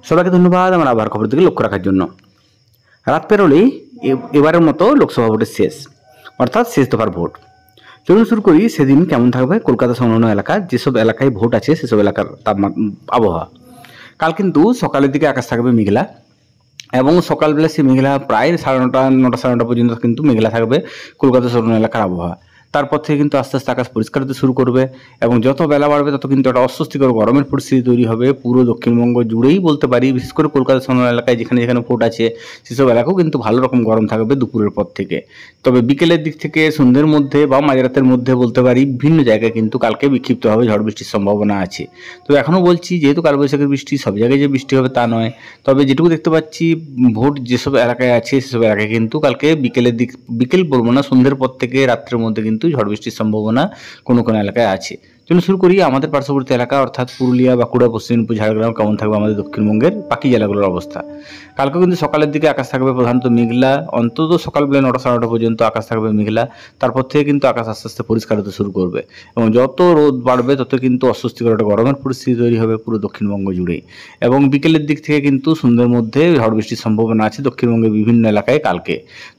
সবাইকে ধন্যবাদ আমার আবহাওয়ার খবর দিকে লক্ষ্য রাখার জন্য। রাত পেরোলেই এবারের মতো লোকসভা ভোটের শেষ, অর্থাৎ শেষ দফার ভোট। চলুন শুরু করি সেদিন কেমন থাকবে কলকাতা সংলগ্ন এলাকা, যেসব এলাকায় ভোট আছে সেসব এলাকার আবহাওয়া। কাল কিন্তু সকালের দিকে আকাশ থাকবে মেঘলা, এবং সকালবেলা সেই মেঘলা প্রায় 9:30 সাড়ে 9টা পর্যন্ত কিন্তু মেঘলা থাকবে কলকাতা সংলগ্ন এলাকার আবহাওয়া। তারপর থেকে কিন্তু আস্তে আস্তে আকাশ পরিষ্কার হতে শুরু করবে, এবং যত বেলা বাড়বে তত কিন্তু একটা অস্বস্তিকর গরমের পরিস্থিতি তৈরি হবে পুরো দক্ষিণবঙ্গ জুড়েই বলতে পারি। বিশেষ করে কলকাতা সংলগ্ন এলাকায় যেখানে যেখানে ভোট আছে সেসব এলাকাও কিন্তু ভালো রকম গরম থাকবে দুপুরের পর থেকে। তবে বিকেলের দিক থেকে সন্ধ্যের মধ্যে বা মাঝরাতের মধ্যে বলতে পারি বিভিন্ন জায়গায় কিন্তু কালকে বিক্ষিপ্তভাবে ঝড় বৃষ্টির সম্ভাবনা আছে। তো এখনও বলছি, যেহেতু কালবৈশাখীর বৃষ্টি সব জায়গায় যে বৃষ্টি হবে তা নয়, তবে যেটুকু দেখতে পাচ্ছি ভোট যেসব এলাকায় আছে সেসব এলাকায় কিন্তু কালকে বিকেল বলবো না, সন্ধ্যের পর থেকে রাত্রের মধ্যে কিন্তু ঝড় বৃষ্টির সম্ভাবনা কোনো কোনো এলাকায় আছে। চলুন শুরু করি আমাদের পার্শ্ববর্তী এলাকা অর্থাৎ পুরুলিয়া, বাঁকুড়া, পশ্চিম মেদিনীপুর, ঝাড়গ্রাম কেমন থাকবে আমাদের দক্ষিণবঙ্গের বাকি জেলাগুলোর অবস্থা। কালকেও কিন্তু সকালের দিকে আকাশ থাকবে প্রধানত মেঘলা, অন্তত সকালবেলা 9টা সাড়ে 9টা পর্যন্ত আকাশ থাকবে মেঘলা। তারপর থেকে কিন্তু আকাশ আস্তে আস্তে পরিষ্কার হতে শুরু করবে, এবং যত রোদ বাড়বে তত কিন্তু অস্বস্তিকর একটা গরমের পরিস্থিতি তৈরি হবে পুরো দক্ষিণবঙ্গ জুড়েই। এবং বিকেলের দিক থেকে কিন্তু সন্ধ্যের মধ্যে ঝড় বৃষ্টির সম্ভাবনা আছে দক্ষিণবঙ্গের বিভিন্ন এলাকায় কালকে।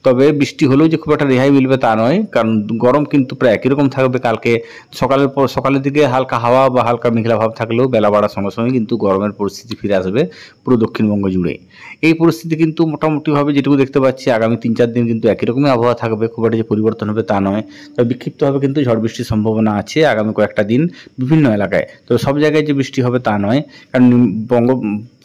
তবে বৃষ্টি হলেও যে খুব একটা রেহাই মিলবে তা নয়, কারণ গরম কিন্তু প্রায় একই রকম থাকবে কালকে। সকালের দিকে হালকা হাওয়া বা হালকা মেঘলা ভাব থাকলেও বেলা বাড়ার সঙ্গে সঙ্গে কিন্তু গরমের পরিস্থিতি ফিরে আসবে পুরো দক্ষিণবঙ্গ জুড়ে। এই পরিস্থিতি কিন্তু মোটামুটিভাবে যেটুকু দেখতে পাচ্ছি আগামী 3-4 দিন কিন্তু একই রকমই আবহাওয়া থাকবে, খুব একটা যে পরিবর্তন হবে তা নয়। তবে বিক্ষিপ্তভাবে কিন্তু ঝড় বৃষ্টির সম্ভাবনা আছে আগামী কয়েকটা দিন বিভিন্ন এলাকায়। তো সব জায়গায় যে বৃষ্টি হবে তা নয়, কারণ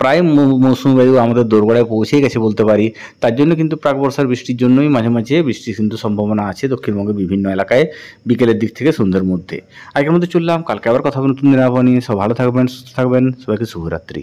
প্রায় মৌসুমী বায়ু আমাদের দোরগোড়ায় পৌঁছেই গেছে বলতে পারি। তার জন্য কিন্তু প্রাক বর্ষার বৃষ্টির জন্যই মাঝে মাঝে বৃষ্টির কিন্তু সম্ভাবনা আছে দক্ষিণবঙ্গের বিভিন্ন এলাকায় বিকেলের দিক থেকে সন্ধ্যের মধ্যে। আজকের মধ্যে চললাম, কালকে আবার কথা হবে নতুন দিন আবহাওয়া নিয়ে। সব ভালো থাকবেন, সুস্থ থাকবেন, সবাইকে শুভরাত্রি।